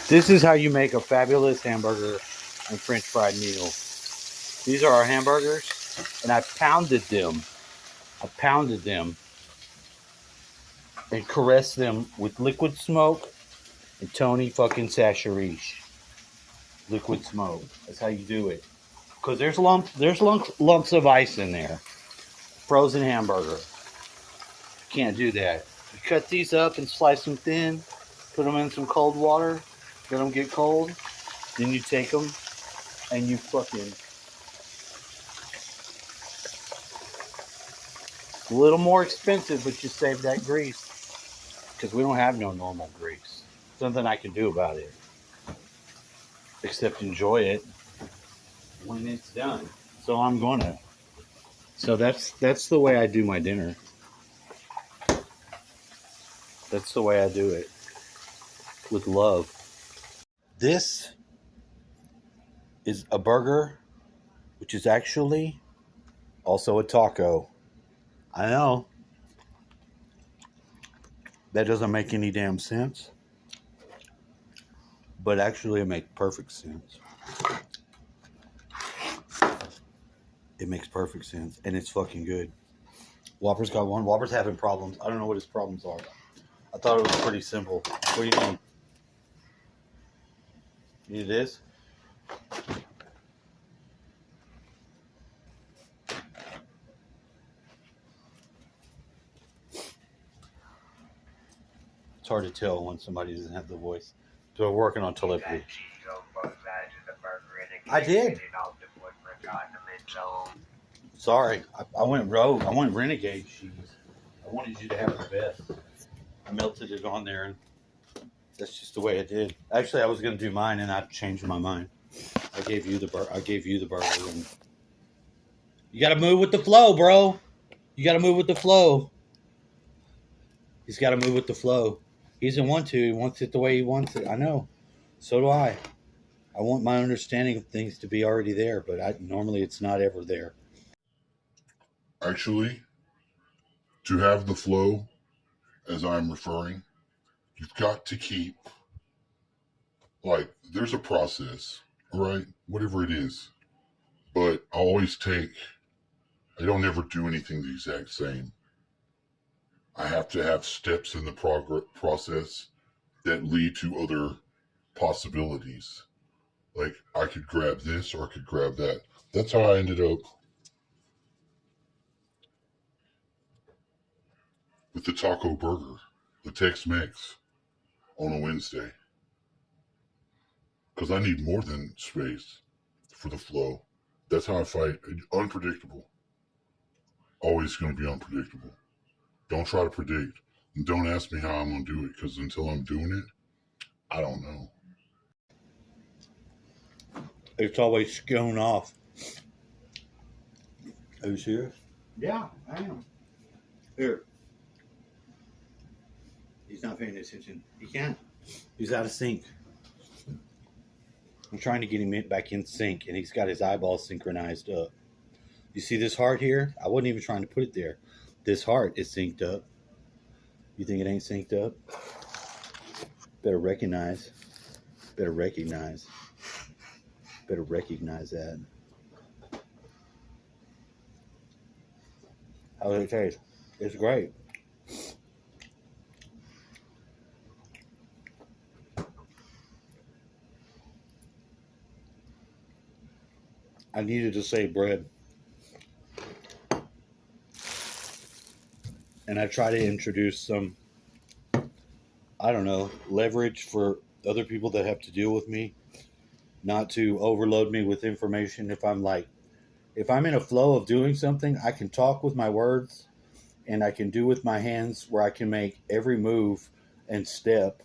This is how you make a fabulous hamburger and French fried meal. These are our hamburgers, and I pounded them. I pounded them and caressed them with liquid smoke and Tony fucking Sacheriche. Liquid smoke. That's how you do it. Because there's lumps of ice in there. Frozen hamburger. You can't do that. You cut these up and slice them thin. Put them in some cold water. Let them get cold. Then you take them and you fucking. A little more expensive, but you save that grease. Because we don't have no normal grease. Something I can do about it. Except enjoy it when it's done. So I'm gonna. So that's the way I do my dinner. That's the way I do it. With love. This is a burger, which is actually also a taco. I know. That doesn't make any damn sense. But actually it makes perfect sense. It makes perfect sense. And it's fucking good. Whopper's got one. Whopper's having problems. I don't know what his problems are. I thought it was pretty simple. What do you need? You need this? It's hard to tell when somebody doesn't have the voice. So we're working on telepathy. I did. Sorry, I went rogue. I went renegade cheese. I wanted you to have the best. I melted it on there, and that's just the way I did. Actually, I was going to do mine, and I changed my mind. I gave you the burger. And you got to move with the flow, bro. You got to move with the flow. He's got to move with the flow. He doesn't want to. He wants it the way he wants it. I know. So do I. I want my understanding of things to be already there, but normally it's not ever there. Actually, to have the flow, as I'm referring, you've got to keep, there's a process, right? Whatever it is. But I don't ever do anything the exact same. I have to have steps in the process that lead to other possibilities. Like, I could grab this or I could grab that. That's how I ended up with the taco burger, the Tex-Mex, on a Wednesday. Because I need more than space for the flow. That's how I fight. Unpredictable. Always going to be unpredictable. Don't try to predict. And don't ask me how I'm going to do it, because until I'm doing it, I don't know. It's always scone off. Are you serious? Yeah, I am. Here. He's not paying attention. He can't. He's out of sync. I'm trying to get him back in sync, and he's got his eyeballs synchronized up. You see this heart here? I wasn't even trying to put it there. This heart is synced up. You think it ain't synced up? Better recognize. Better recognize that. How does it taste? It's great. I needed to say bread. And I try to introduce some, I don't know, leverage for other people that have to deal with me, not to overload me with information. If I'm in a flow of doing something, I can talk with my words and I can do with my hands, where I can make every move and step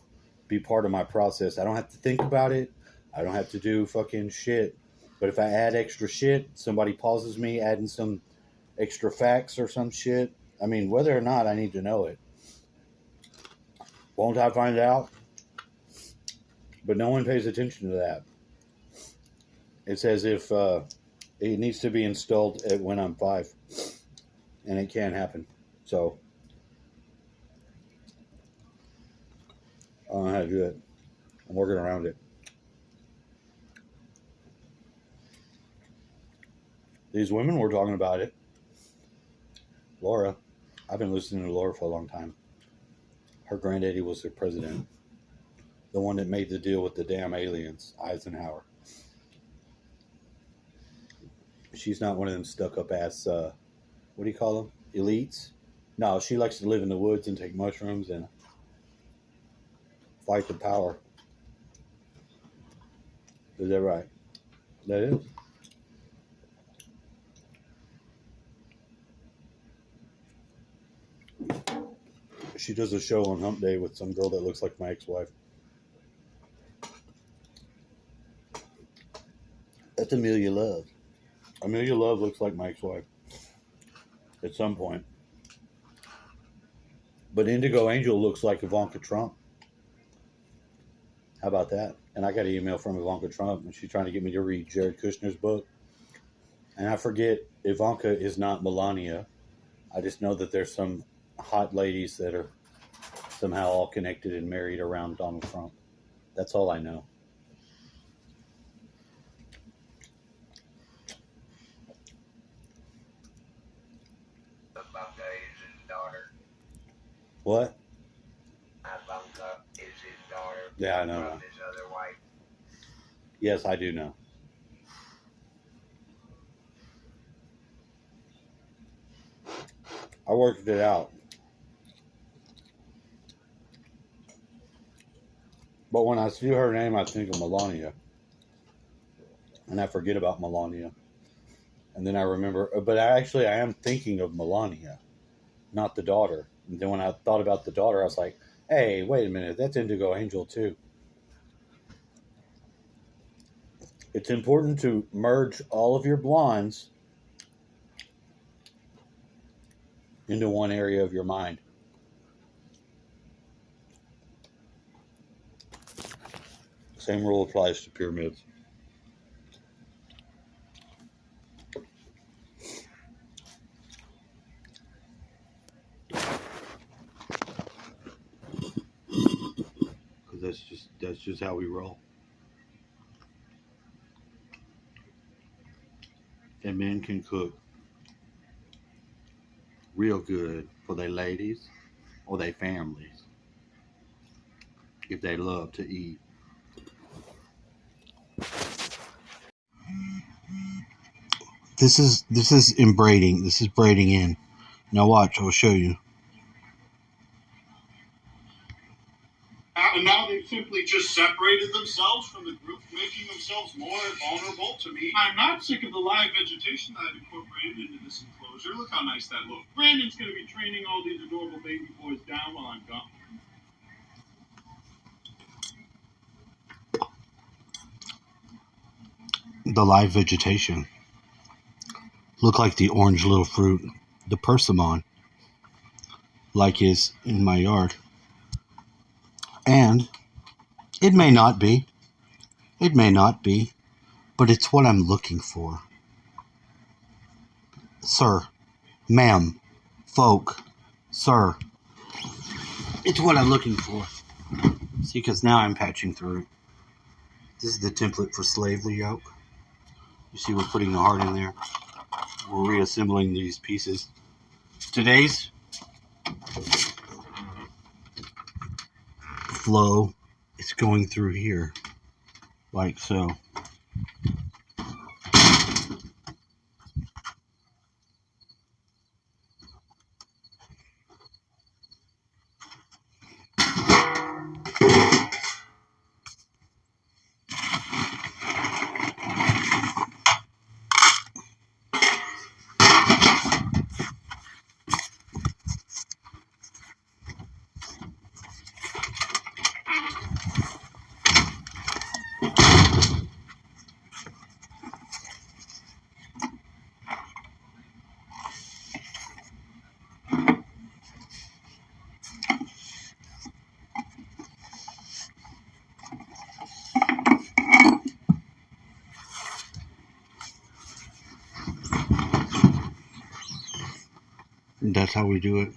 be part of my process. I don't have to think about it. I don't have to do fucking shit. But if I add extra shit, somebody pauses me adding some extra facts or some shit. I mean, whether or not I need to know it. Won't I find out? But no one pays attention to that. It's as if it needs to be installed when I'm 5. And it can't happen. So, I don't know how to do it. I'm working around it. These women were talking about it. Laura, I've been listening to Laura for a long time. Her granddaddy was the president, the one that made the deal with the damn aliens, Eisenhower. She's not one of them stuck up ass, what do you call them? Elites? No, she likes to live in the woods and take mushrooms and fight the power. Is that right? That is. She does a show on Hump Day with some girl that looks like my ex-wife. That's Amelia Love. Amelia Love looks like my ex-wife at some point. But Indigo Angel looks like Ivanka Trump. How about that? And I got an email from Ivanka Trump, and she's trying to get me to read Jared Kushner's book. And I forget, Ivanka is not Melania. I just know that there's some hot ladies that are somehow all connected and married around Donald Trump. That's all I know. Ivanka is his daughter. What? Ivanka is his daughter. Yeah, I know. From his other wife. Yes, I do know. I worked it out. But when I see her name, I think of Melania. And I forget about Melania. And then I remember, but I am thinking of Melania, not the daughter. And then when I thought about the daughter, I was like, hey, wait a minute, that's Indigo Angel too. It's important to merge all of your blondes into one area of your mind. Same rule applies to pyramids. Because that's just how we roll. And men can cook real good for their ladies or their families if they love to eat. This is in braiding. This is braiding in. Now watch, I'll show you. And now they've simply just separated themselves from the group, making themselves more vulnerable to me. I'm not sick of the live vegetation that I've incorporated into this enclosure. Look how nice that looks. Brandon's going to be training all these adorable baby boys down while I'm gone. The live vegetation look like the orange little fruit, the persimmon, like is in my yard. And it may not be, but it's what I'm looking for. Sir, ma'am, folk, sir, it's what I'm looking for. See, because now I'm patching through it. This is the template for slavery yoke. You see, we're putting the heart in there. We're reassembling these pieces. Today's flow is going through here, like so. That's how we do it.